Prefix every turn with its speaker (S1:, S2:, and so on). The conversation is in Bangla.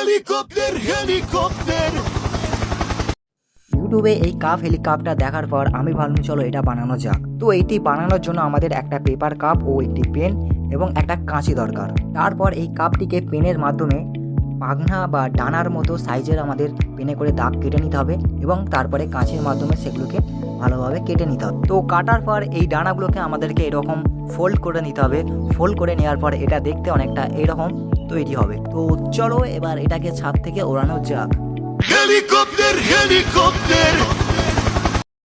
S1: Helicopter helicopter.
S2: ইউটিউবে এই কাপ হেলিকপ্টার দেখার পর আমি ভাবলাম চলো এটা বানানো যাক। তো এইটি বানানোর জন্য আমাদের একটা পেপার কাপ ও একটি পেন এবং একটা কাঁচি দরকার। তারপর এই কাপটিকে পেনের মাধ্যমে পাখনা বা ডানার মতো সাইজের আমাদের পেনে করে দাগ কেটে নিতে হবে এবং তারপরে কাঁচির মাধ্যমে সেগুলোকে ভালোভাবে কেটে নিতে হবে। তো কাটার পর এই ডানাগুলোকে আমাদেরকে এরকম ফোল্ড করে নিতে হবে। ফোল্ড করে নেওয়ার পর এটা দেখতে অনেকটা এরকম তৈরি হবে। তো চলো এবার এটাকে ছাদ থেকে ওড়ানো যাক।
S1: Helicopter helicopter.